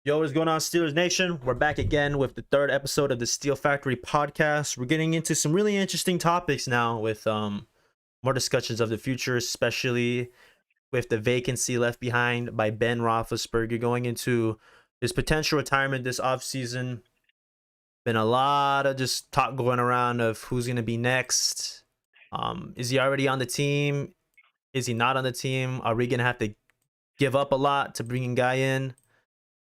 Yo, what's going on, Steelers Nation? We're back again with the third episode of the Steel Factory podcast. We're getting into some really interesting topics now with more discussions of the future, especially with the vacancy left behind by Ben Roethlisberger going into his potential retirement this offseason. Been a lot of just talk going around of who's going to be next. Is he already on the team? Is he not on the team? Are we going to have to give up a lot to bring a guy in?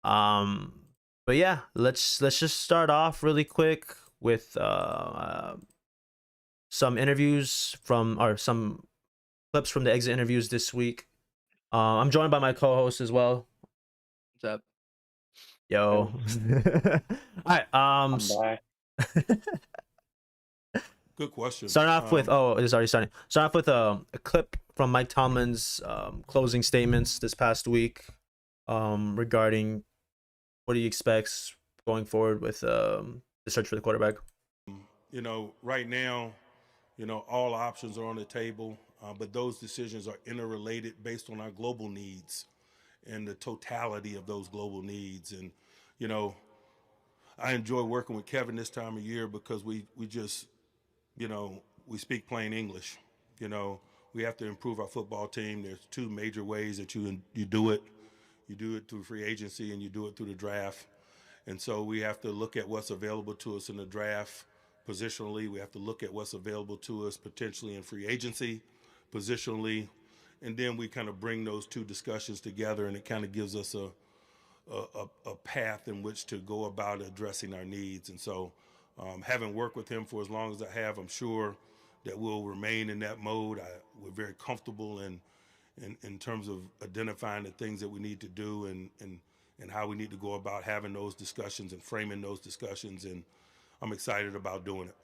But yeah, let's just start off really quick with some interviews or some clips from the exit interviews this week. I'm joined by my co-host as well. What's up? Yo. All right. I'm back. Good question. Starting off with it's already starting. Start off with a clip from Mike Tomlin's closing statements this past week regarding what he expects going forward with the search for the quarterback. Right now, all options are on the table, but those decisions are interrelated based on our global needs and the totality of those global needs. And, I enjoy working with Kevin this time of year because we just, we speak plain English. We have to improve our football team. There's two major ways that you do it. You do it through free agency and you do it through the draft. And so we have to look at what's available to us in the draft positionally. We have to look at what's available to us potentially in free agency positionally. And then we kind of bring those two discussions together, and it kind of gives us a path in which to go about addressing our needs. And so having worked with him for as long as I have, I'm sure that we'll remain in that mode. We're very comfortable in terms of identifying the things that we need to do and how we need to go about having those discussions and framing those discussions. And I'm excited about doing it.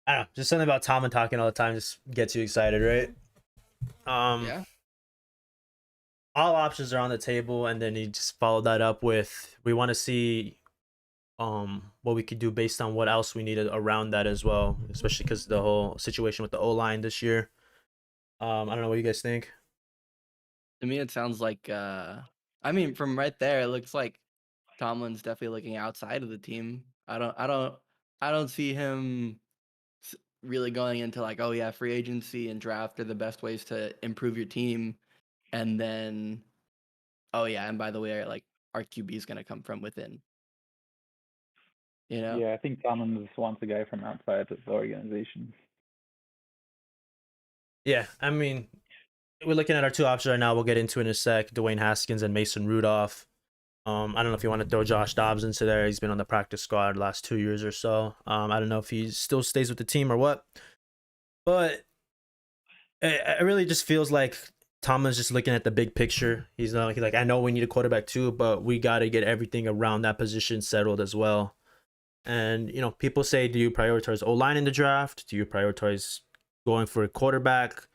I don't know, just something about Tom and talking all the time just gets you excited, right? Yeah. All options are on the table, and then he just followed that up with, we want to see what we could do based on what else we needed around that as well, especially because the whole situation with the O-line this year. I don't know what you guys think. To me, it sounds like, from right there, it looks like Tomlin's definitely looking outside of the team. I don't see him really going into like, oh yeah, free agency and draft are the best ways to improve your team, and then, oh yeah, and by the way, like our QB is gonna come from within. Yeah, I think Tomlin just wants a guy from outside of the organization. Yeah, I mean, we're looking at our two options right now. We'll get into it in a sec. Dwayne Haskins and Mason Rudolph. I don't know if you want to throw Josh Dobbs into there. He's been on the practice squad the last 2 years or so. I don't know if he still stays with the team or what. But it really just feels like Tomlin's just looking at the big picture. He's not like, I know we need a quarterback too, but we got to get everything around that position settled as well. And, people say, do you prioritize O-line in the draft? Do you prioritize going for a quarterback?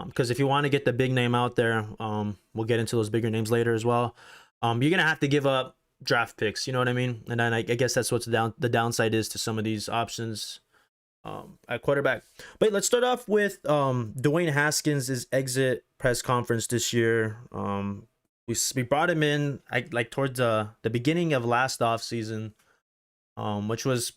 Because if you want to get the big name out there, we'll get into those bigger names later as well. You're going to have to give up draft picks, you know what I mean? And then I guess that's what the downside is to some of these options at quarterback. But let's start off with Dwayne Haskins' exit press conference this year. We brought him in towards the beginning of last offseason, which was,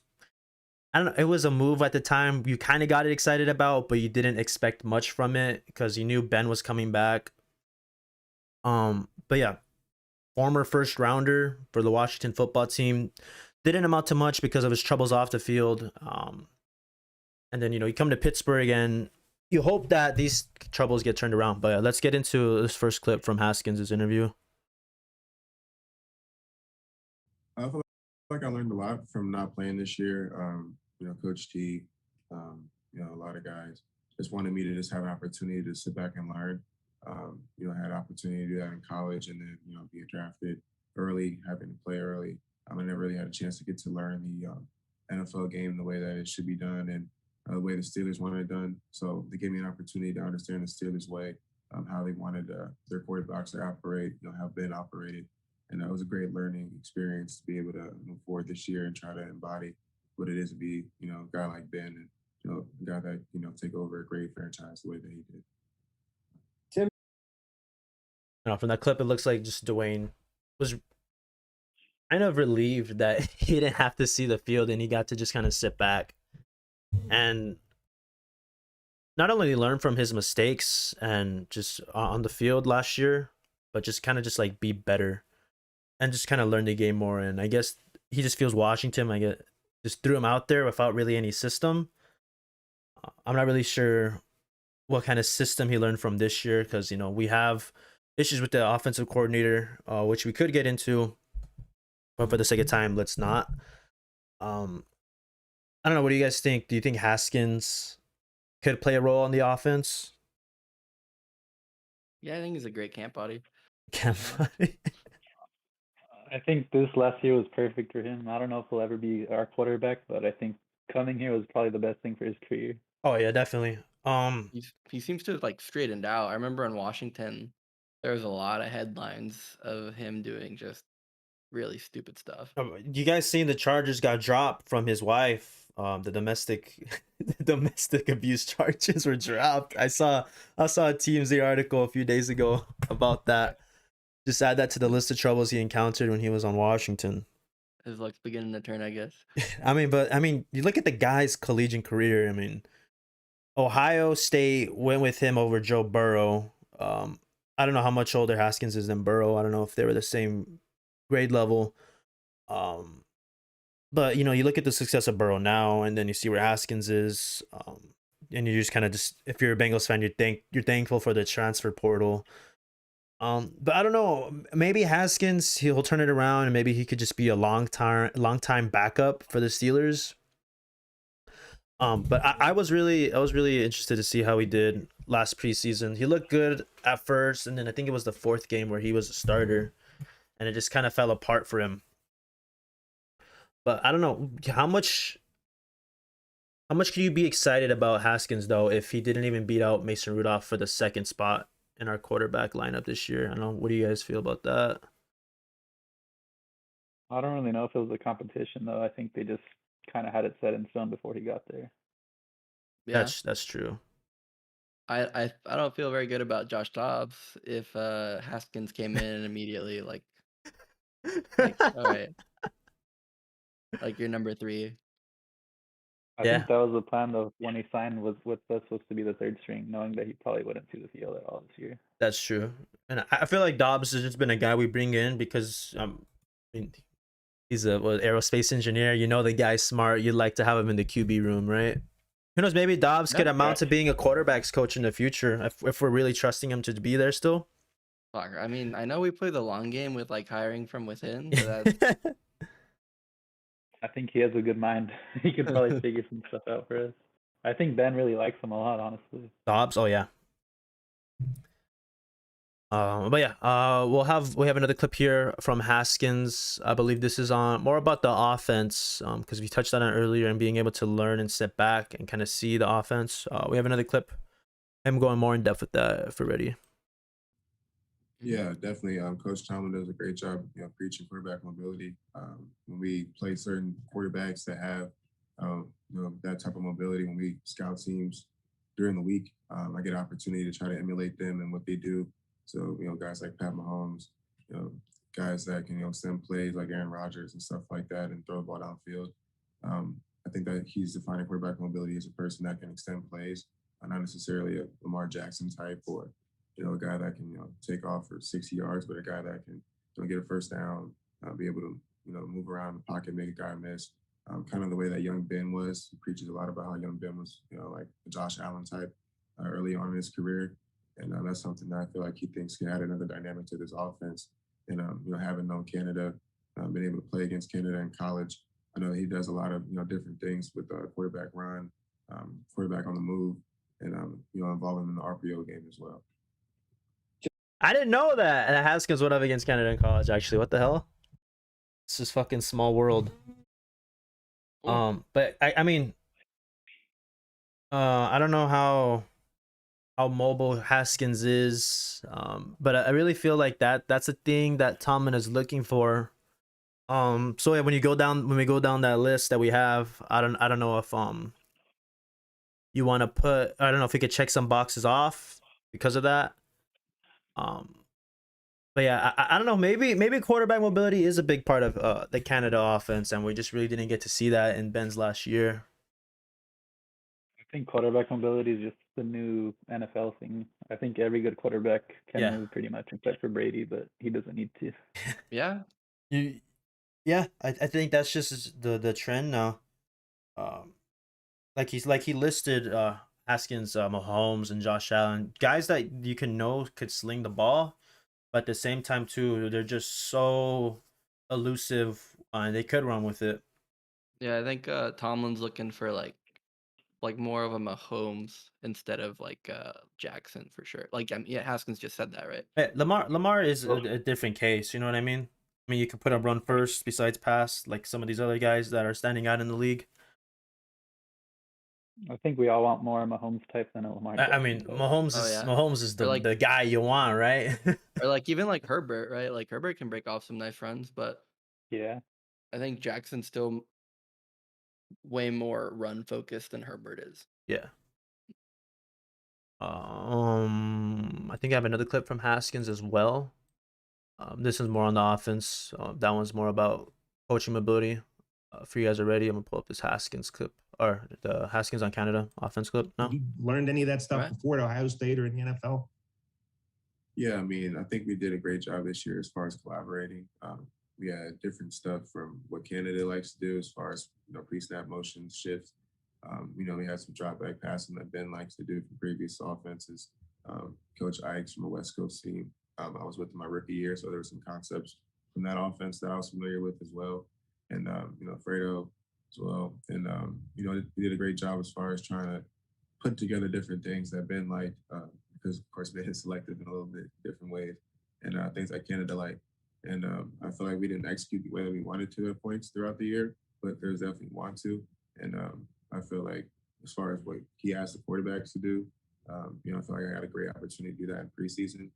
I don't know, it was a move at the time you kind of got excited about, but you didn't expect much from it because you knew Ben was coming back. But yeah, former first rounder for the Washington football team, didn't amount to much because of his troubles off the field. And then, you come to Pittsburgh and you hope that these troubles get turned around. But let's get into this first clip from Haskins' interview. I feel like I learned a lot from not playing this year. Coach T, a lot of guys just wanted me to just have an opportunity to sit back and learn. I had an opportunity to do that in college and then, being drafted early, having to play early. I never really had a chance to get to learn the NFL game the way that it should be done and the way the Steelers wanted it done. So they gave me an opportunity to understand the Steelers way, how they wanted their quarterbacks to operate, how Ben operated. And that was a great learning experience to be able to move forward this year and try to embody what it is to be, a guy like Ben and, a guy that, take over a great franchise the way that he did. From that clip, it looks like just Dwayne was kind of relieved that he didn't have to see the field and he got to just kind of sit back and not only learn from his mistakes and just on the field last year, but just kind of just like be better and just kind of learn the game more. And I guess he just feels Washington, I guess, just threw him out there without really any system. I'm not really sure what kind of system he learned from this year because, you know, we have issues with the offensive coordinator, which we could get into, but for the sake of time, let's not. I don't know. What do you guys think? Do you think Haskins could play a role on the offense? Yeah, I think he's a great camp body. I think this last year was perfect for him. I don't know if he'll ever be our quarterback, but I think coming here was probably the best thing for his career. Oh yeah, definitely. He seems to have like straightened out. I remember in Washington, there was a lot of headlines of him doing just really stupid stuff. You guys seen the charges got dropped from his wife? The domestic the domestic abuse charges were dropped. I saw a TMZ article a few days ago about that. Just add that to the list of troubles he encountered when he was on Washington. His luck's beginning to turn, I guess. I mean, you look at the guy's collegiate career. I mean, Ohio State went with him over Joe Burrow. I don't know how much older Haskins is than Burrow. I don't know if they were the same grade level. But you know, you look at the success of Burrow now, and then you see where Haskins is, and you just kind of just, if you're a Bengals fan, you're thankful for the transfer portal. But I don't know, maybe Haskins, he'll turn it around, and maybe he could just be a long time backup for the Steelers. But I was really interested to see how he did last preseason. He looked good at first, and then I think it was the fourth game where he was a starter, and it just kind of fell apart for him. But I don't know how much could you be excited about Haskins though if he didn't even beat out Mason Rudolph for the second spot in our quarterback lineup this year? I don't know. What do you guys feel about that? I don't really know if it was a competition though. I think they just kind of had it set in stone before he got there. Yeah, That's true. I don't feel very good about Josh Dobbs if Haskins came in and immediately like all right, like you're number 3. I Yeah. think that was the plan though when he signed was supposed to be the third string, knowing that he probably wouldn't see the field at all this year. That's true. And I feel like Dobbs has just been a guy we bring in because I mean, he's a aerospace engineer. You know, the guy's smart. You'd like to have him in the QB room, right? Who knows? Maybe Dobbs could amount to being a quarterback's coach in the future if we're really trusting him to be there still. Fuck, I mean, I know we play the long game with like hiring from within, but that's I think he has a good mind. He could probably figure some stuff out for us. I think Ben really likes him a lot, honestly. Dobbs, oh yeah. But yeah, we have another clip here from Haskins. I believe this is on more about the offense, because we touched on it earlier and being able to learn and sit back and kind of see the offense. We have another clip, him going more in depth with that if we're ready. Yeah, definitely. Coach Tomlin does a great job, preaching quarterback mobility. When we play certain quarterbacks that have, that type of mobility, when we scout teams during the week, I get an opportunity to try to emulate them and what they do. So, guys like Pat Mahomes, guys that can, send plays like Aaron Rodgers and stuff like that and throw the ball downfield. I think that he's defining quarterback mobility as a person that can extend plays, not necessarily a Lamar Jackson type or a guy that can take off for 60 yards, but a guy that can get a first down, be able to move around the pocket, make a guy miss. Kind of the way that young Ben was. He preaches a lot about how young Ben was, like a Josh Allen type early on in his career, and that's something that I feel like he thinks can add another dynamic to this offense. And having known Canada, been able to play against Canada in college, I know he does a lot of different things with quarterback run, quarterback on the move, and involve him in the RPO game as well. I didn't know that Haskins went up against Canada in college. Actually, what the hell? This is fucking small world. But I mean, I don't know how mobile Haskins is. But I really feel like that's a thing that Tomlin is looking for. So yeah, when we go down that list that we have, I don't know if you want to put, I don't know if we could check some boxes off because of that. But yeah, I don't know. Maybe quarterback mobility is a big part of the Canada offense, and we just really didn't get to see that in Ben's last year. I think quarterback mobility is just the new NFL thing. I think every good quarterback can Yeah. move pretty much, except for Brady, but he doesn't need to. Yeah. Yeah, I think that's just the trend now. Um, like he listed Haskins, Mahomes, and Josh Allen, guys that you can know could sling the ball, but at the same time too, they're just so elusive and they could run with it. Yeah, I think Tomlin's looking for like more of a Mahomes instead of like Jackson for sure. Like yeah, Haskins just said that, right? Lamar is a different case. You know what I mean? I mean, you could put him run first besides pass, like some of these other guys that are standing out in the league. I think we all want more Mahomes type than a Lamar I Jackson mean, type. Oh yeah. Mahomes is Or like the guy you want, right? or like even like Herbert, right? Like Herbert can break off some nice runs, but Yeah. I think Jackson's still way more run focused than Herbert is. Yeah. I think I have another clip from Haskins as well. This is more on the offense. That one's more about coaching mobility. For you guys already, I'm gonna pull up this Haskins clip or the Haskins on Canada offense clip now. You learned any of that stuff Right. before at Ohio State or in the NFL? Yeah, I mean, I think we did a great job this year as far as collaborating. We had different stuff from what Canada likes to do as far as pre-snap motions, shifts. We had some drop back passing that Ben likes to do from previous offenses. Coach Ikes from a West Coast team. I was with him my rookie year, so there were some concepts from that offense that I was familiar with as well. And Fredo as well. And we did a great job as far as trying to put together different things that Ben liked. Because of course Ben is selective in a little bit different ways, and things that Canada like. And I feel like we didn't execute the way that we wanted to at points throughout the year, but there's definitely want to. And I feel like as far as what he asked the quarterbacks to do, I feel like I got a great opportunity to do that in preseason.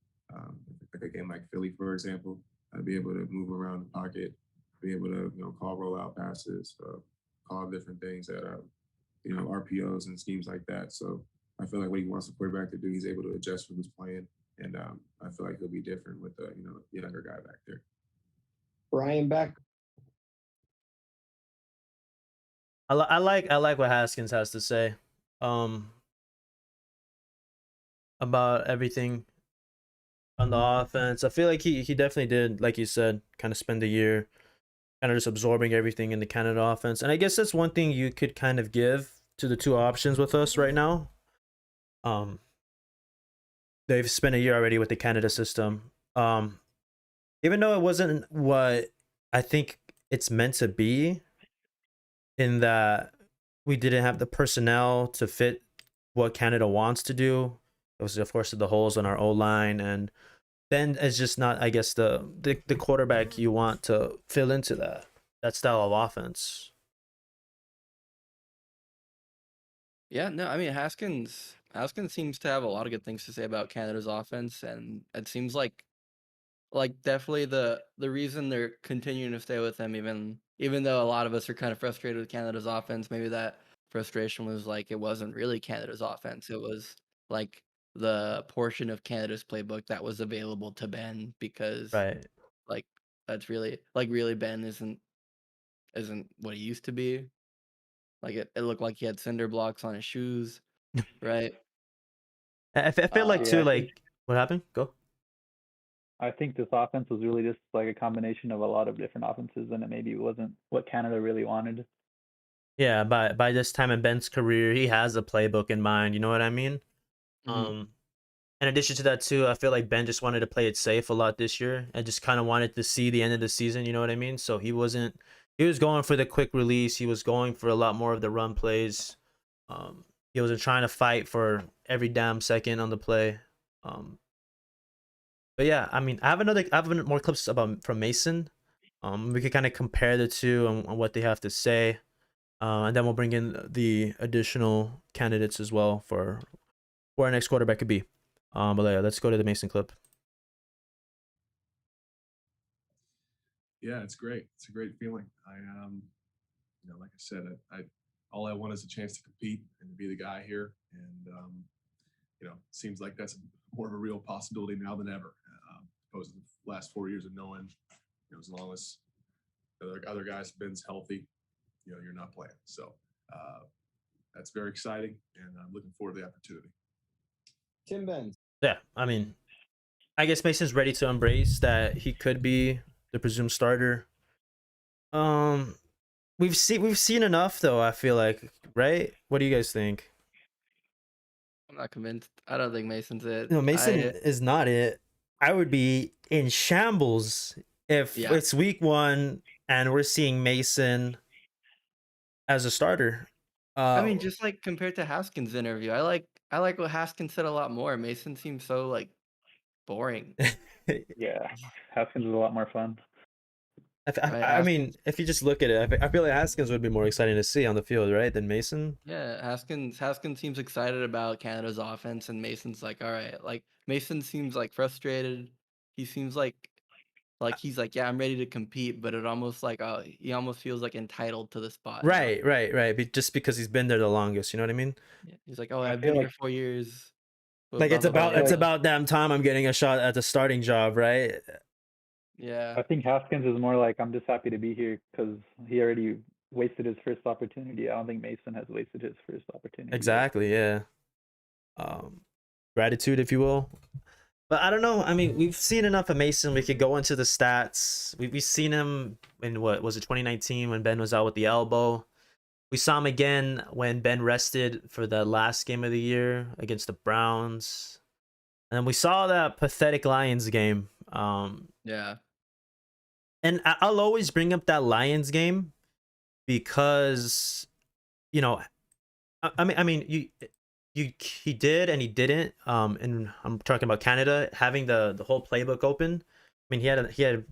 Like a game like Philly, for example, I'd be able to move around the pocket, be able to call rollout passes, call different things that RPOs and schemes like that. So I feel like what he wants the quarterback to do, he's able to adjust for who's playing, and I feel like he'll be different with the younger guy back there. Brian back. I like what Haskins has to say, about everything on the offense. I feel like he definitely did, like you said, kind of spend the year kind of just absorbing everything in the Canada offense. And I guess that's one thing you could kind of give to the two options with us right now. They've spent a year already with the Canada system. Even though it wasn't what I think it's meant to be, in that we didn't have the personnel to fit what Canada wants to do. It was, of course, the holes on our O line, and then it's just not, I guess, the quarterback you want to fill into that style of offense. Yeah, no, I mean Haskins seems to have a lot of good things to say about Canada's offense, and it seems like definitely the reason they're continuing to stay with him, even though a lot of us are kind of frustrated with Canada's offense, maybe that frustration was like it wasn't really Canada's offense. It was like the portion of Canada's playbook that was available to Ben, because Right. like that's really Ben isn't what he used to be. Like it looked like he had cinder blocks on his shoes, right? I feel like Uh, too, Yeah, I think like, what happened? Go. I think this offense was really just like a combination of a lot of different offenses, and it maybe wasn't what Canada really wanted. Yeah, by this time in Ben's career, he has a playbook in mind. You know what I mean? mhm. In addition to that too, I feel like Ben just wanted to play it safe a lot this year and just kind of wanted to see the end of the season. You know what I mean? So he was going for the quick release. He was going for a lot more of the run plays. He wasn't trying to fight for every damn second on the play. Um, but yeah, I mean, I have more clips about from Mason. We could kind of compare the two on what they have to say. And then we'll bring in the additional candidates as well for where our next quarterback could be. But yeah, let's go to the Mason clip. Yeah, it's great. It's a great feeling. Like I said, I all I want is a chance to compete and to be the guy here. And it seems like that's more of a real possibility now than ever. opposed to the last 4 years of knowing, as long as the other guys, Ben's healthy, you're not playing. So that's very exciting, and I'm looking forward to the opportunity. Tim Benz. Yeah, I mean, I guess Mason's ready to embrace that he could be the presumed starter. We've seen enough though, I feel like, right? What do you guys think? I'm not convinced. I don't think Mason's it. No, Mason is not it. I would be in shambles if it's week 1 and we're seeing Mason as a starter. I mean, just like compared to Haskins' interview, I like what Haskins said a lot more. Mason seems so like boring. Yeah, Haskins is a lot more fun. I mean, if you just look at it, I feel like Haskins would be more exciting to see on the field, right, than Mason. Yeah, Haskins seems excited about Canada's offense, and Mason's like, all right. Like Mason seems like frustrated. He seems like he's like, yeah, I'm ready to compete, but it almost like he almost feels like entitled to the spot. Right. Just because he's been there the longest, you know what I mean? Yeah. He's like, oh, I've been here 4 years. Like it's about damn time I'm getting a shot at the starting job, right? Yeah. I think Haskins is more like, I'm just happy to be here because he already wasted his first opportunity. I don't think Mason has wasted his first opportunity. Exactly, yeah. Gratitude, if you will. But I don't know. I mean, we've seen enough of Mason. We could go into the stats. We've seen him in, what was it, 2019 when Ben was out with the elbow. We saw him again when Ben rested for the last game of the year against the Browns. And then we saw that pathetic Lions game. Yeah. And I'll always bring up that Lions game because, I mean, he did and he didn't. And I'm talking about Canada having the whole playbook open. I mean,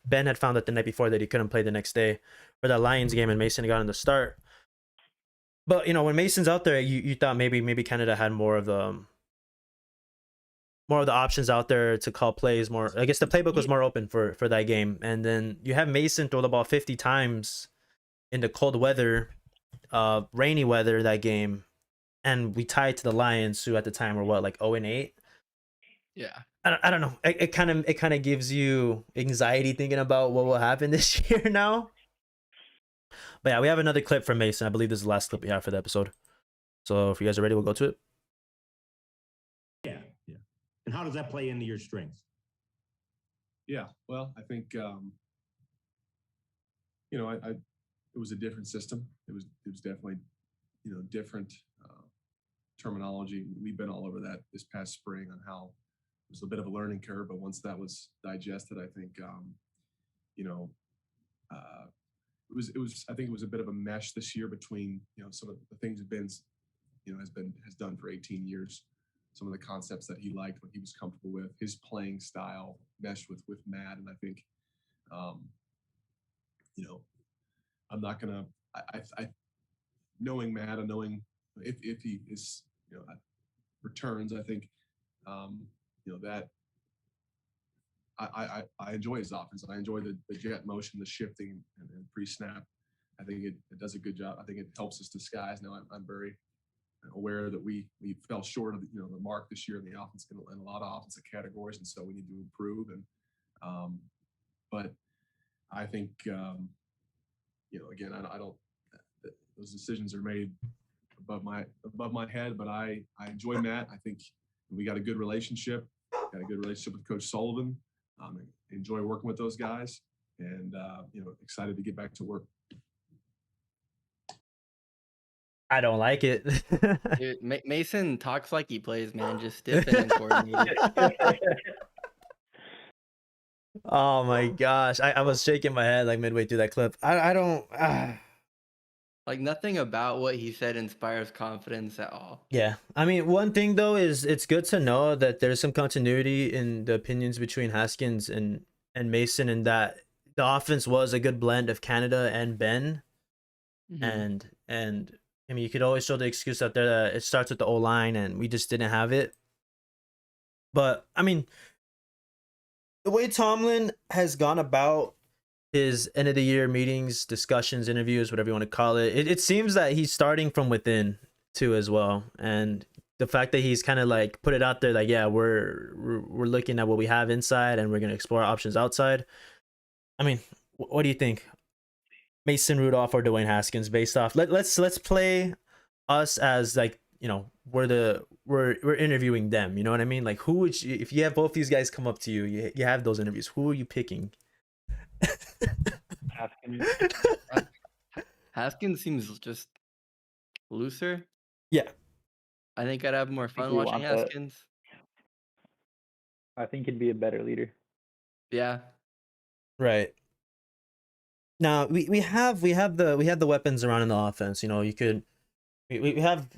Ben had found out the night before that he couldn't play the next day for that Lions game, and Mason got in the start. But when Mason's out there, you thought maybe Canada had more of the options out there to call plays. More, I guess the playbook was more open for that game. And then you have Mason throw the ball 50 times in the cold weather, rainy weather that game, and we tied to the Lions, who at the time were what, like 0-8. Yeah. I don't know. It kind of gives you anxiety thinking about what will happen this year now. But yeah, we have another clip from Mason. I believe this is the last clip we have for the episode. So if you guys are ready, we'll go to it. Yeah. And how does that play into your strengths? Yeah, well, I think it was a different system. It was definitely different terminology. We've been all over that this past spring on how it was a bit of a learning curve, but once that was digested, I think I think it was a bit of a mesh this year between some of the things that Ben's has done for 18 years. Some of the concepts that he liked, what he was comfortable with, his playing style meshed with Matt. And I think, I'm not going to, I knowing Matt and knowing if he is, returns, I think, that I enjoy his offense. I enjoy the jet motion, the shifting and pre-snap. I think it does a good job. I think it helps us disguise. Now I'm very aware that we fell short of the mark this year in the offense in a lot of offensive categories, and so we need to improve. And but I think again, I don't. Those decisions are made above my head, but I enjoy Matt. I think we got a good relationship. Got a good relationship with Coach Sullivan. Enjoy working with those guys, and excited to get back to work. I don't like it. Dude, Mason talks like he plays, man. Just stiff and coordinated. Oh my gosh. I was shaking my head like midway through that clip. I don't Like nothing about what he said inspires confidence at all. Yeah. I mean, one thing though is it's good to know that there's some continuity in the opinions between Haskins and Mason, and that the offense was a good blend of Canada and Ben. Mhm. And I mean, you could always show the excuse out there that it starts with the O-line and we just didn't have it. But I mean, the way Tomlin has gone about his end of the year meetings, discussions, interviews, whatever you want to call it, it seems that he's starting from within too as well. And the fact that he's kind of like put it out there, like, yeah, we're looking at what we have inside and we're gonna explore options outside. I mean, what do you think, Mason Rudolph or Dwayne Haskins? Based off, let's play us as like, you know, we're interviewing them. You know what I mean? Like, who would you, if you have both these guys come up to you, you have those interviews, who are you picking? Haskins. Haskins seems just looser. Yeah. I think I'd have more fun we watching want that. Haskins. I think he'd be a better leader. Yeah. Right. Now we have the weapons around in the offense. You know, you could we have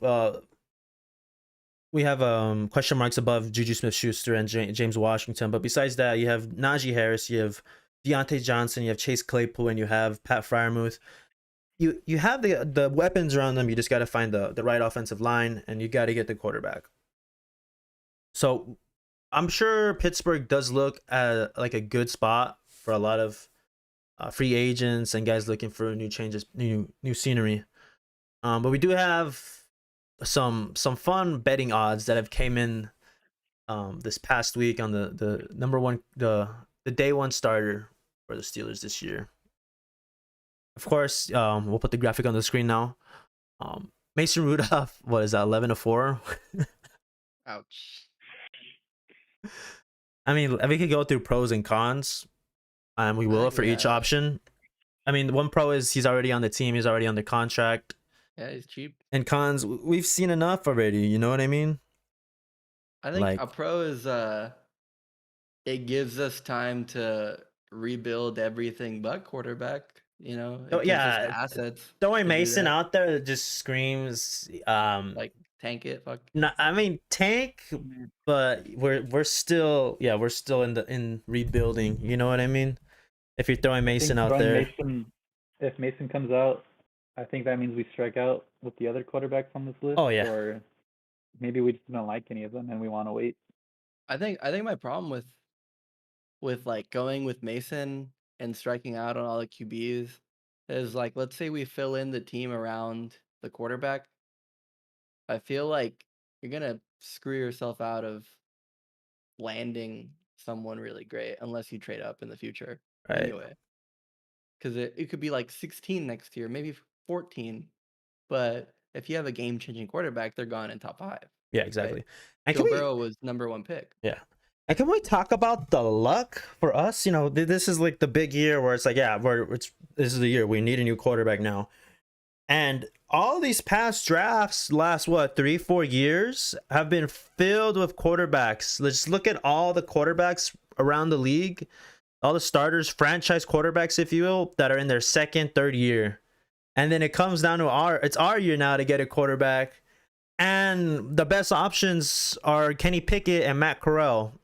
question marks above Juju Smith-Schuster and James Washington, but besides that, you have Najee Harris, you have Deontay Johnson, you have Chase Claypool, and you have Pat Freiermuth. You have the weapons around them. You just got to find the right offensive line, and you got to get the quarterback. So I'm sure Pittsburgh does look at like a good spot for a lot of free agents and guys looking for new changes, new scenery. But we do have some fun betting odds that have came in this past week on the number one, the day one starter for the Steelers this year. Of course, we'll put the graphic on the screen now. Mason Rudolph, what is that, 11-4? Ouch. I mean, we could go through pros and cons, and we will for each Yeah. option. I mean, one pro is he's already on the team, he's already under contract. Yeah, he's cheap. And cons, we've seen enough already. You know what I mean? I think Like- a pro is it gives us time to rebuild everything but quarterback. You know, it Oh, gives us yeah, the assets. Throwing to do Mason that. out there just screams Like tank it, fuck. no, I mean tank, but we're still in rebuilding. You know what I mean? If you're throwing I think Mason out throwing there, if Mason comes out, I think that means we strike out with the other quarterbacks on this list. Oh, yeah. Or maybe we just don't like any of them and we want to wait. I think my problem with like going with Mason and striking out on all the QBs is like, let's say we fill in the team around the quarterback. I feel like you're gonna screw yourself out of landing someone really great unless you trade up in the future. right? Anyway, because it could be like 16 next year, maybe 14. But if you have a game-changing quarterback, they're gone in top 5. Yeah, exactly. And Joe can we, Burrow was number 1 pick. yeah. And can we talk about the luck for us? You know, this is like the big year where it's like, yeah, this is the year we need a new quarterback now. And all these past drafts, last 3-4 years, have been filled with quarterbacks. Let's look at all the quarterbacks around the league, all the starters, franchise quarterbacks, if you will, that are in their second, third year. And then it comes down to it's our year now to get a quarterback. And the best options are Kenny Pickett and Matt Corral.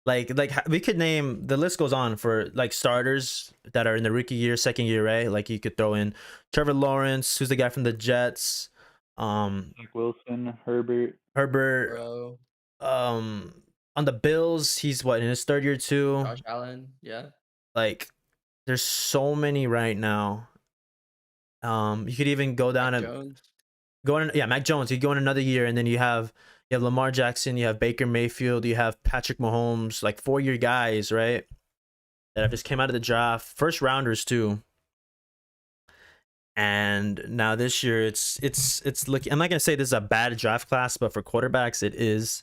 Like we could name, the list goes on for like starters that are in the rookie year, second year, right? Like you could throw in Trevor Lawrence, who's the guy from the Jets. Like Wilson, Herbert. Bro, On the Bills, he's in his third year too. Josh Allen, yeah. Like there's so many right now. You could even go down Mac to Jones. Mac Jones. You go in another year, and then you have Lamar Jackson, you have Baker Mayfield, you have Patrick Mahomes, like 4-year guys, right? That have just came out of the draft, first rounders too. And now this year, it's looking. I'm not gonna say this is a bad draft class, but for quarterbacks, it is.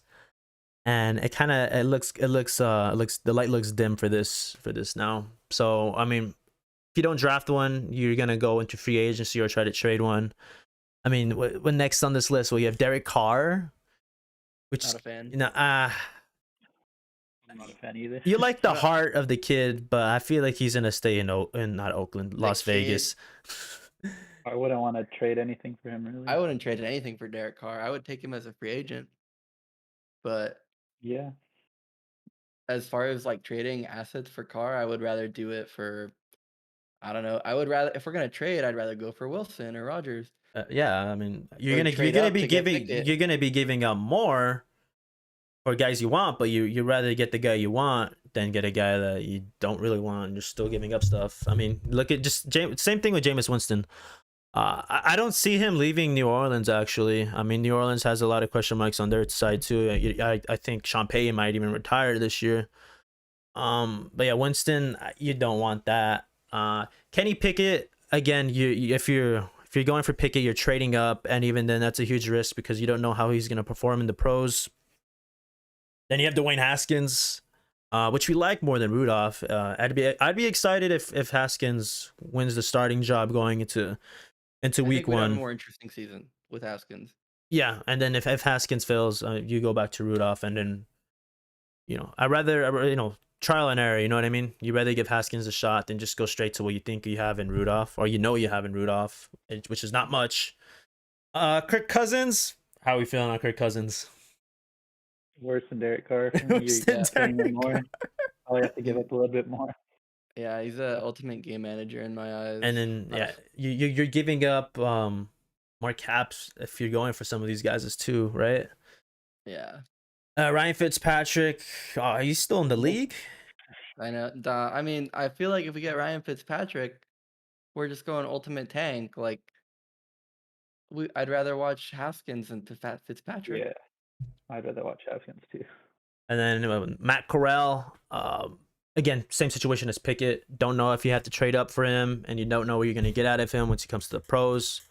And it looks the light looks dim for this now. So I mean, if you don't draft one, you're gonna go into free agency or try to trade one. I mean, what next on this list? Well, you have Derrick Carr, which Not a fan. I'm not a fan either. you like the heart of the kid, but I feel like he's gonna stay in not Oakland, Las kid. Vegas. I wouldn't want to trade anything for him, really. I wouldn't trade anything for Derek Carr. I would take him as a free agent. But Yeah. as far as like trading assets for Carr, I would rather do it for, I don't know. I would rather, if we're gonna trade, I'd rather go for Wilson or Rodgers. Yeah, I mean, you're Or gonna trade up be to get giving Pickett. up more for guys you want, but you rather get the guy you want than get a guy that you don't really want. And you're still giving up stuff. I mean, look at same thing with Jameis Winston. I don't see him leaving New Orleans, actually. I mean, New Orleans has a lot of question marks on their side, too. I think Sean Payton might even retire this year. But yeah, Winston, you don't want that. Kenny Pickett, again, if you're going for Pickett, you're trading up, and even then, that's a huge risk because you don't know how he's going to perform in the pros. Then you have Dwayne Haskins, which we like more than Rudolph. I'd be excited if Haskins wins the starting job going into I week think we'd have a one. more interesting season with Haskins. Yeah, and then if Haskins fails, you go back to Rudolph, and then I'd rather trial and error. You know what I mean? You rather give Haskins a shot than just go straight to what you think you have in Rudolph, or you have in Rudolph, which is not much. Kirk Cousins, how are we feeling on Kirk Cousins? Worse than Derrick Carr. Worse than paying him Derrick more. Carr. Probably have to give up a little bit more. Yeah, he's a ultimate game manager in my eyes. And then you're giving up more caps if you're going for some of these guys too, right? Yeah, Ryan Fitzpatrick, he's still in the league. I know. I mean, I feel like if we get Ryan Fitzpatrick, we're just going ultimate tank. Like, I'd rather watch Haskins than Fitzpatrick. Yeah, I'd rather watch Haskins too. And then Matt Corral, again, same situation as Pickett. Don't know if you have to trade up for him, and you don't know what you're going to get out of him once he comes to the pros.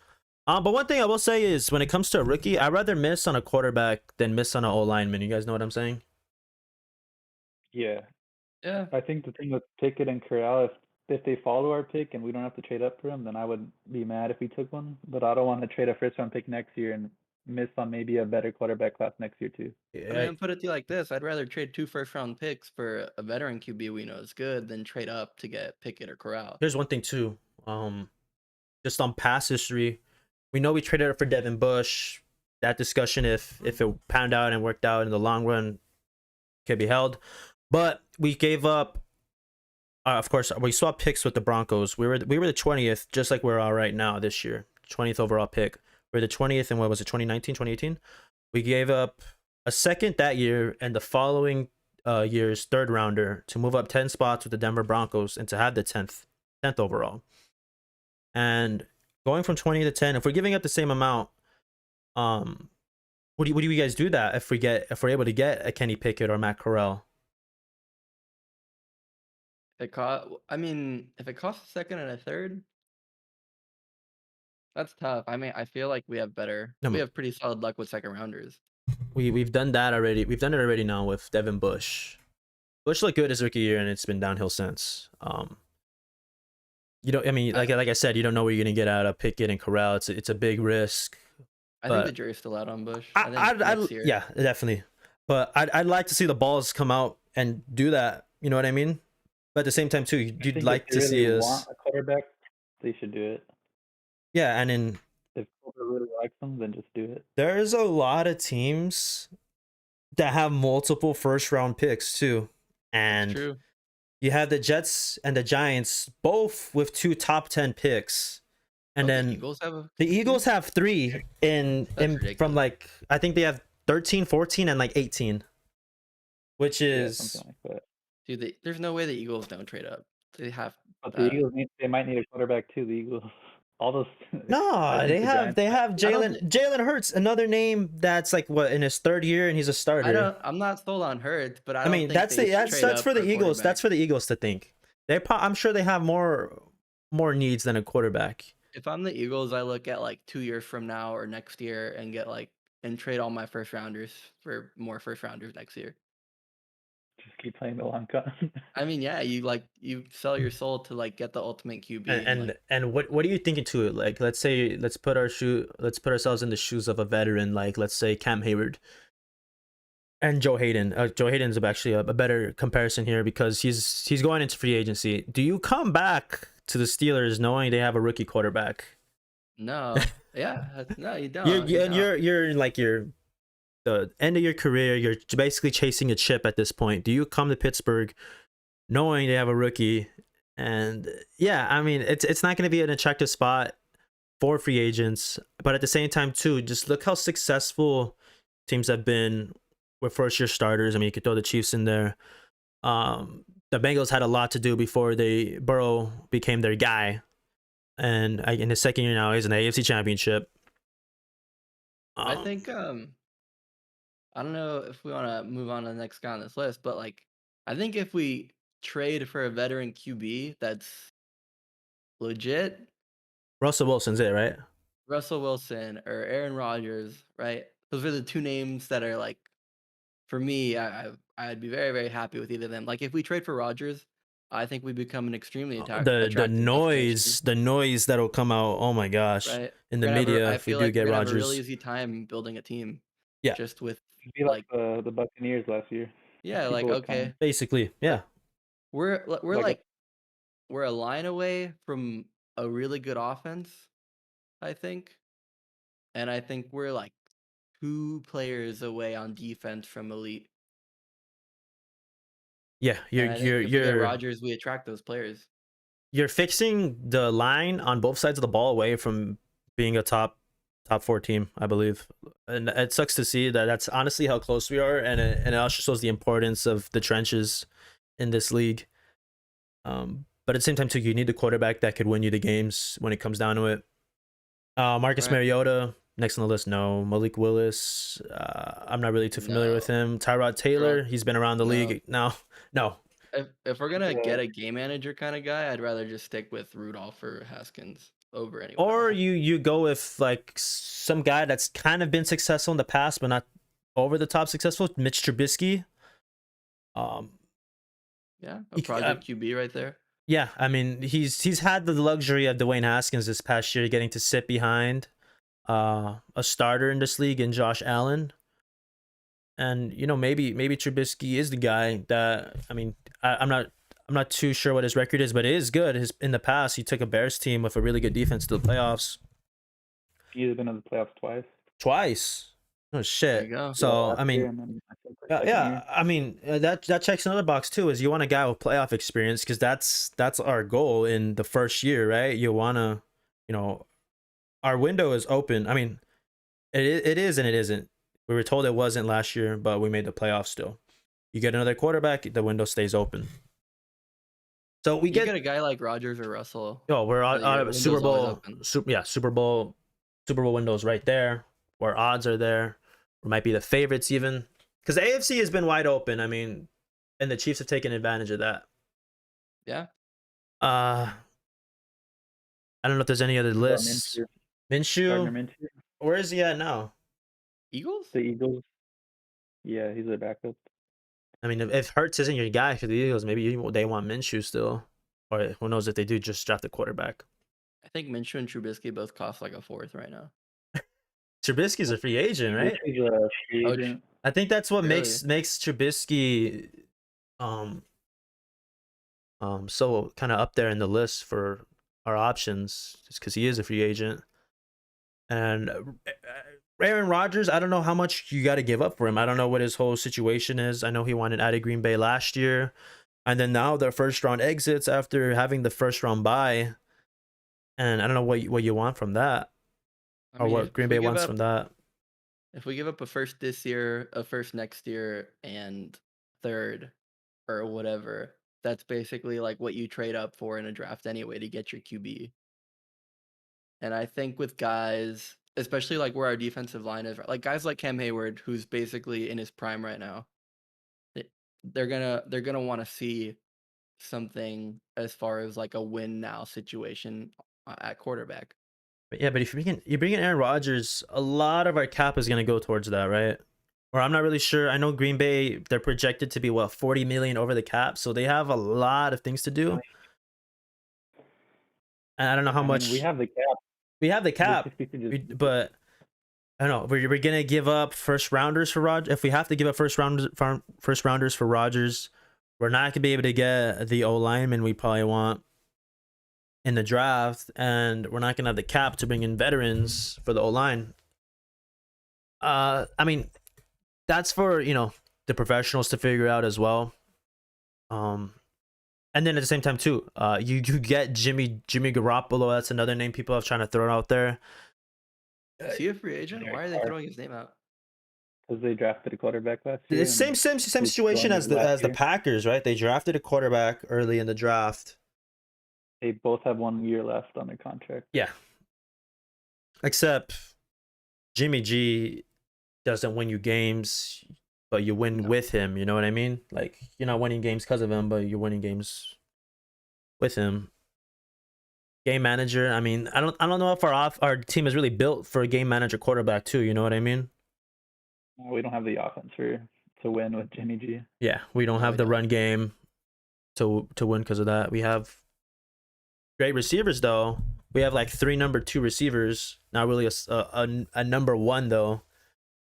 But one thing I will say is when it comes to a rookie, I'd rather miss on a quarterback than miss on an O-lineman. You guys know what I'm saying? Yeah, Yeah, I think the thing with Pickett and Corral, if they follow our pick and we don't have to trade up for him, then I would be mad if we took one. But I don't want to trade a first round pick next year and miss on maybe a better quarterback class next year too. I mean, put it to you like this: I'd rather trade 2 first-round picks for a veteran QB we know is good than trade up to get Pickett or Corral. Here's one thing too. Just on past history, we know we traded up for Devin Bush. That discussion, if it panned out and worked out in the long run, could be held. But we gave up. Of course, we swapped picks with the Broncos. We were the 20th, just like we're all right now this year. 20th overall pick. We're the 20th in what was it, 2019, 2018? We gave up a second that year and the following year's third rounder to move up 10 spots with the Denver Broncos and to have the 10th overall. And going from 20 to 10, if we're giving up the same amount, would you guys do that if we're able to get a Kenny Pickett or Matt Corral? I mean, if it costs a second and a third, that's tough. I mean, I feel like we have pretty solid luck with second rounders. We've done that already. We've done it already now with Devin Bush. Bush looked good his rookie year, and it's been downhill since. I mean, like I said, you don't know what you're gonna get out of Pickett and Corral. It's a big risk. I think the jury's still out on Bush. I think next year. Yeah, definitely. But I'd like to see the balls come out and do that. You know what I mean? But at the same time, too, you'd like to see us. Want a quarterback, they should do it. Yeah, and then if Colbert really likes them, then just do it. There's a lot of teams that have multiple first round picks too, and True. You have the Jets and the Giants both with 2 top 10 picks, and then the Eagles have 3 from like I think they have 13, 14, and like 18, which is something like that. Dude, there's no way the Eagles don't trade up. They have. But the Eagles they might need a quarterback too. The Eagles, all those. No, they have Jalen Hurts, another name that's like what in his 3rd year and he's a starter. I'm not sold on Hurts, but I mean that's for the Eagles. That's for the Eagles to think. I'm sure they have more needs than a quarterback. If I'm the Eagles, I look at like 2 years from now or next year and get and trade all my first rounders for more first rounders next year. Just keep playing the long con. I mean, yeah, you sell your soul to get the ultimate QB. And what are you thinking to it? Like, let's put ourselves in the shoes of a veteran, like let's say Cam Hayward and Joe Hayden. Joe Hayden's actually a better comparison here because he's going into free agency. Do you come back to the Steelers knowing they have a rookie quarterback? No, yeah, no, you don't. You're like the end of your career, you're basically chasing a chip at this point. Do you come to Pittsburgh knowing they have a rookie? And yeah, I mean, it's not going to be an attractive spot for free agents, but at the same time too, just look how successful teams have been with first year starters. I mean, you could throw the Chiefs in there. The Bengals had a lot to do before Burrow became their guy. and in his second year now, he's in the AFC Championship. I think I don't know if we want to move on to the next guy on this list, but like I think if we trade for a veteran QB that's legit, Russell Wilson's it, right? Russell Wilson or Aaron Rodgers, right? Those are the two names that are like, for me, I'd be very, very happy with either of them. Like if we trade for Rodgers, I think we become an extremely attractive The noise that'll come out. Oh my gosh, right? in the media if we do get we're gonna Rodgers. have a really easy time building a team. Yeah. Just with It'd be like the Buccaneers last year. yeah, People like would okay, come. Basically, yeah. we're Like we're a line away from a really good offense, I think, and I think we're like 2 players away on defense from elite. Yeah, And I think if we get you're Rodgers, we attract those players. you're fixing the line on both sides of the ball away from being a top 4 team, I believe. And it sucks to see that that's honestly how close we are, and it also shows the importance of the trenches in this league. But at the same time too, you need the quarterback that could win you the games when it comes down to it. Marcus Right. Mariota, next on the list, no. Malik Willis, I'm not really too familiar with him. Tyrod Taylor, he's been around the league. No. If we're gonna Yeah. get a game manager kind of guy, I'd rather just stick with Rudolph or Haskins over anyone. Or else. you go with like some guy that's kind of been successful in the past, but not over the top successful. Mitch Trubisky. Yeah, a he- project QB right there. Yeah, I mean he's had the luxury of Dwayne Haskins this past year, getting to sit behind a starter in this league in Josh Allen. And maybe Trubisky is the guy that I'm not too sure what his record is, but it is good. In the past, he took a Bears team with a really good defense to the playoffs. He's been in the playoffs twice. Twice. Oh There shit. you go. So Last I mean, year, and then I think the yeah, second year. I mean that checks another box too. Is you want a guy with playoff experience, because that's our goal in the first year, right? You wanna, our window is open. I mean, it is and it isn't. We were told it wasn't last year, but we made the playoffs still. You get another quarterback, the window stays open. So we You get get a guy like Rodgers or Russell. we're your on window's Super always Bowl, open. Super Bowl windows right there, where odds are there. We might be the favorites even, because the AFC has been wide open. I mean, and the Chiefs have taken advantage of that. Yeah. I don't know if there's any other lists. Minshew. Gardner Minshew, Minshew. where is he at now? Eagles? The Eagles. Yeah, he's a backup. I mean, if Hurts isn't your guy for the Eagles, maybe they want Minshew still, or who knows if they do just draft a quarterback. I think Minshew and Trubisky both cost like a 4th right now. Trubisky's a free agent, right? He's a free Oh, agent. I think that's what Really? makes Trubisky so kind of up there in the list for our options, just because he is a free agent. And Aaron Rodgers, I don't know how much you got to give up for him. I don't know what his whole situation is. I know he wanted out of Green Bay last year, and then now their first round exits after having the first round bye. And I don't know what you want from that, I or mean, what if Green we Bay give wants up- from that. If we give up a first this year, a first next year, and third or whatever, that's basically like what you trade up for in a draft anyway to get your QB. And I think with guys, especially like where our defensive line is, like guys like Cam Hayward, who's basically in his prime right now, they're gonna want to see something as far as like a win now situation at quarterback. But yeah, but if you bring in Aaron Rodgers, a lot of our cap is gonna go towards that, right? Or I'm not really sure. I know Green Bay, they're projected to be 40 million over the cap, so they have a lot of things to do. And I don't know how much we have the cap. we have the cap, But but I don't know. We're gonna give up first rounders for Rodgers. If we have to give up first rounders for Rodgers, we're not gonna be able to get the O lineman we probably want in the draft, and we're not gonna have the cap to bring in veterans for the O line. I mean, that's for the professionals to figure out as well. And then at the same time too, you get Jimmy Garoppolo. That's another name people have trying to throw out there. Is he a free agent? Derrick Why are they Carr. throwing his name out? because they drafted a quarterback last year. It's same and he's situation going as last the year. Packers, right? They drafted a quarterback early in the draft, They both have 1 year left on their contract. Yeah. Except Jimmy G doesn't win you games, but you win with him. You know what I mean? Like, you're not winning games because of him, but you're winning games with him. Game manager. I mean, I don't know if our team is really built for a game manager quarterback too. You know what I mean? We don't have the offense to win with Jimmy G. Yeah, we don't No, have we the don't. run game to win because of that. We have great receivers though. We have like 3 number 2 receivers. Not really a number 1 though.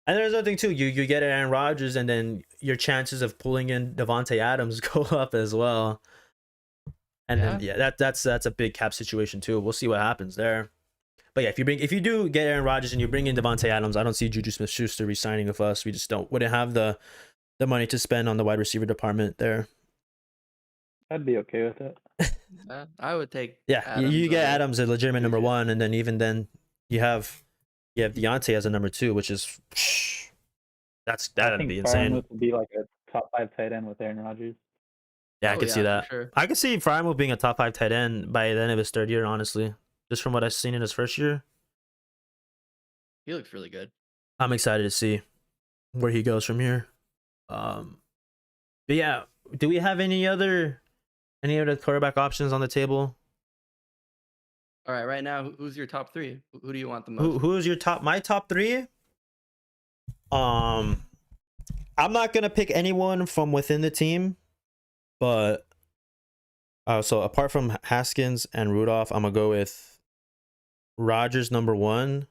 And there's another thing too. You get Aaron Rodgers, and then your chances of pulling in Devontae Adams go up as well. And then that's a big cap situation too. We'll see what happens there. But yeah, if you do get Aaron Rodgers and you bring in Devontae Adams, I don't see Juju Smith-Schuster re-signing with us. We just wouldn't have the money to spend on the wide receiver department there. I'd be okay with it. I would take. Yeah, Adams you get over Adams a legitimate number Juju. 1, and then even then you have Deontay as a number 2, which is that'd be insane. Freiermuth would be like a top 5 tight end with Aaron Rodgers. Yeah, I Oh, could see for that. sure. I could see Freiermuth being a top 5 tight end by the end of his 3rd year, honestly. Just from what I've seen in his 1st year. He looks really good. I'm excited to see where he goes from here. But yeah, do we have any other quarterback options on the table? All right, right now, who's your top 3? Who do you want the most? Who's your top? My top 3? I'm not gonna pick anyone from within the team, but so apart from Haskins and Rudolph, I'm gonna go with Rodgers number 1,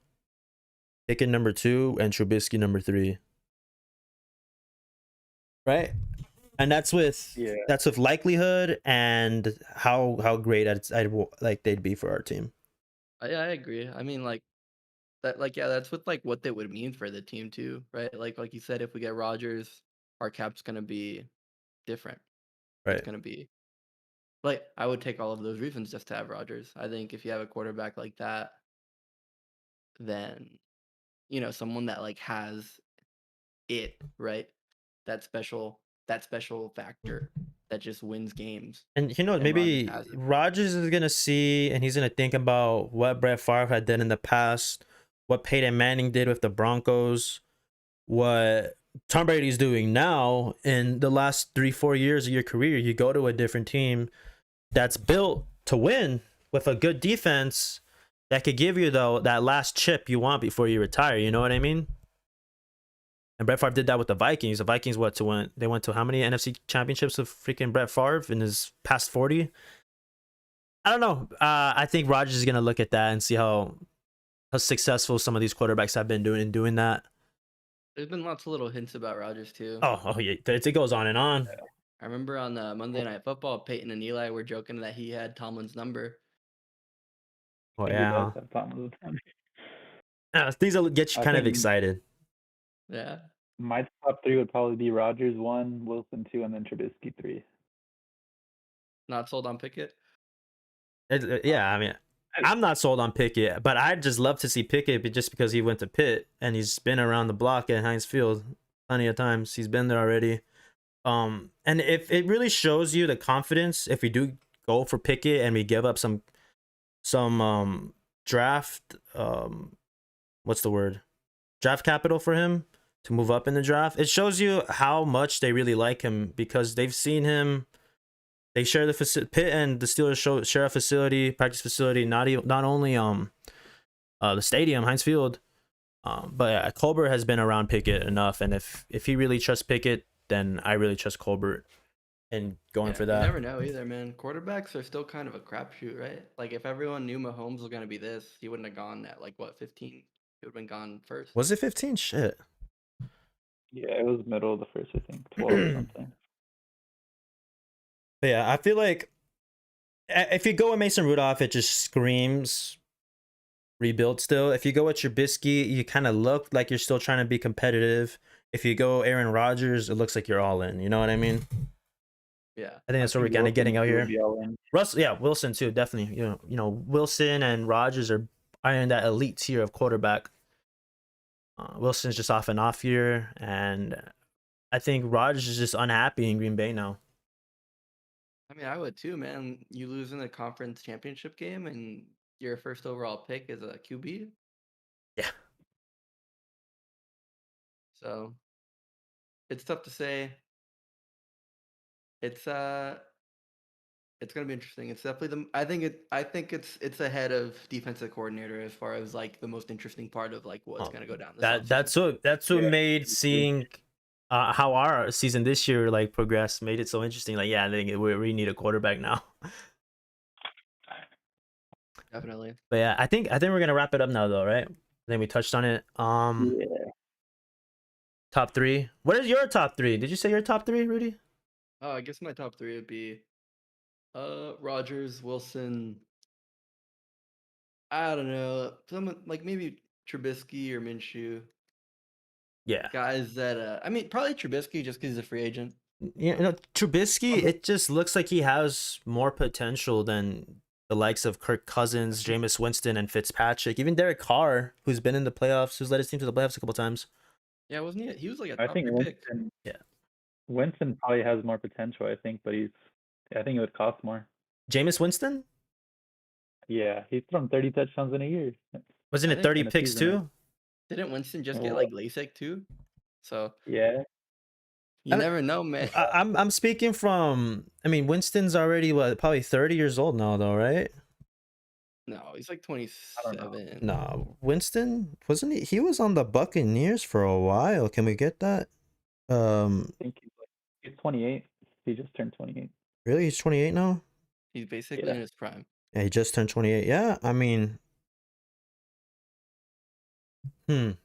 Pickett number 2, and Trubisky number 3. Right, and that's with likelihood and how great I'd like they'd be for our team. I agree. I mean, like that, like that's with like what that would mean for the team too, right? Like you said, if we get Rodgers, our cap's gonna be different. Right. It's gonna be like I would take all of those reasons just to have Rodgers. I think if you have a quarterback like that, then someone that like has it, right? That special factor that just wins games. And Rodgers maybe has it. Rodgers is gonna see, and he's gonna think about what Brett Favre had done in the past, what Peyton Manning did with the Broncos, what Tom Brady's doing now. In the last 3-4 years of your career, you go to a different team that's built to win with a good defense that could give you that last chip you want before you retire. You know what I mean? And Brett Favre did that with the Vikings. The Vikings they went to how many NFC championships with freaking Brett Favre in his past 40? I don't know. I think Rodgers is gonna look at that and see how successful some of these quarterbacks have been doing that. There's been lots of little hints about Rodgers too. Oh yeah, it goes on and on. I remember on Monday Night Football, Peyton and Eli were joking that he had Tomlin's number. Oh He yeah. does have Tomlin's number. These will get you I kind of think- excited. Yeah. My top 3 would probably be Rodgers 1, Wilson 2, and then Trubisky 3. Not sold on Pickett. Yeah, I mean, I'm not sold on Pickett, but I'd just love to see Pickett just because he went to Pitt and he's been around the block at Heinz Field plenty of times. He's been there already. And if it really shows you the confidence, if we do go for Pickett and we give up some draft, what's the word? Draft capital for him to move up in the draft. It shows you how much they really like him because they've seen him. They share the Pitt and the Steelers share a facility, practice facility, not only the stadium, Heinz Field, but yeah, Colbert has been around Pickett enough, and if he really trusts Pickett, then I really trust Colbert and going for that. You never know either, man. Quarterbacks are still kind of a crapshoot, right? Like if everyone knew Mahomes was gonna be this, he wouldn't have gone at 15. He would have been gone first. Was it 15? Shit. Yeah, it was middle of the first, I think, 12 or something. But yeah, I feel like if you go with Mason Rudolph, it just screams rebuild still. If you go with Trubisky, you kind of look like you're still trying to be competitive. If you go Aaron Rodgers, it looks like you're all in. You know what I mean? Yeah. I think that's what we're kind of getting out here. Wilson too, definitely. You know, Wilson and Rodgers are in that elite tier of quarterback. Wilson's just off an off year, and I think Rodgers is just unhappy in Green Bay now. I mean, I would too, man. You lose in a conference championship game and your first overall pick is a QB. Yeah. So it's tough to say. It's gonna be interesting. It's definitely I think it's ahead of defensive coordinator as far as like the most interesting part of like what's gonna go down this offseason. That's what Yeah. made seeing how our season this year like progressed made it so interesting. Like, yeah, I think we need a quarterback now. Definitely. But yeah, I think we're gonna wrap it up now though, right? I think we touched on it. Yeah. Top three. What is your top three? Did you say your top three, Rudy? Oh, I guess my top three would be Rodgers, Wilson. I don't know. Someone like maybe Trubisky or Minshew. Yeah. Guys that I mean probably Trubisky just because he's a free agent. Yeah, Trubisky, it just looks like he has more potential than the likes of Kirk Cousins, Jameis Winston, and Fitzpatrick. Even Derrick Carr, who's been in the playoffs, who's led his team to the playoffs a couple times. Yeah, wasn't he? He was like a I top think three pick. Winston. Yeah. Winston probably has more potential. I think, but I think it would cost more. Jameis Winston? Yeah, he's thrown 30 touchdowns in a year. Wasn't I it think 30 in a picks season, too? Didn't Winston just Oh. get like LASIK too? So Yeah. you I- never know, man. I'm speaking from. I mean, Winston's already probably 30 years old now, though, right? No, he's like don't know. 27. No, Winston wasn't he? He was on the Buccaneers for a while. Can we get that? I think he's 28. He just turned 28. Really, he's 28 now. He's basically Yeah. in his prime. Yeah, he just turned 28. Yeah, I mean, it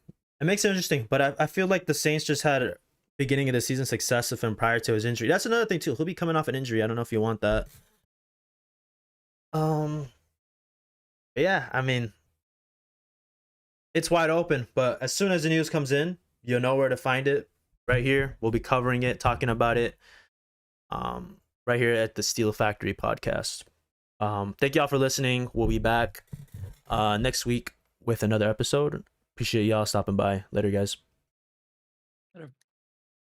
makes it interesting. But I feel like the Saints just had beginning of the season success with him prior to his injury. That's another thing too. He'll be coming off an injury. I don't know if you want that. Yeah, I mean, it's wide open. But as soon as the news comes in, you'll know where to find it. Right here, we'll be covering it, talking about it. Right here at the Steel Factory podcast. Thank y'all for listening. We'll be back next week with another episode. Appreciate y'all stopping by. Later, guys. Later.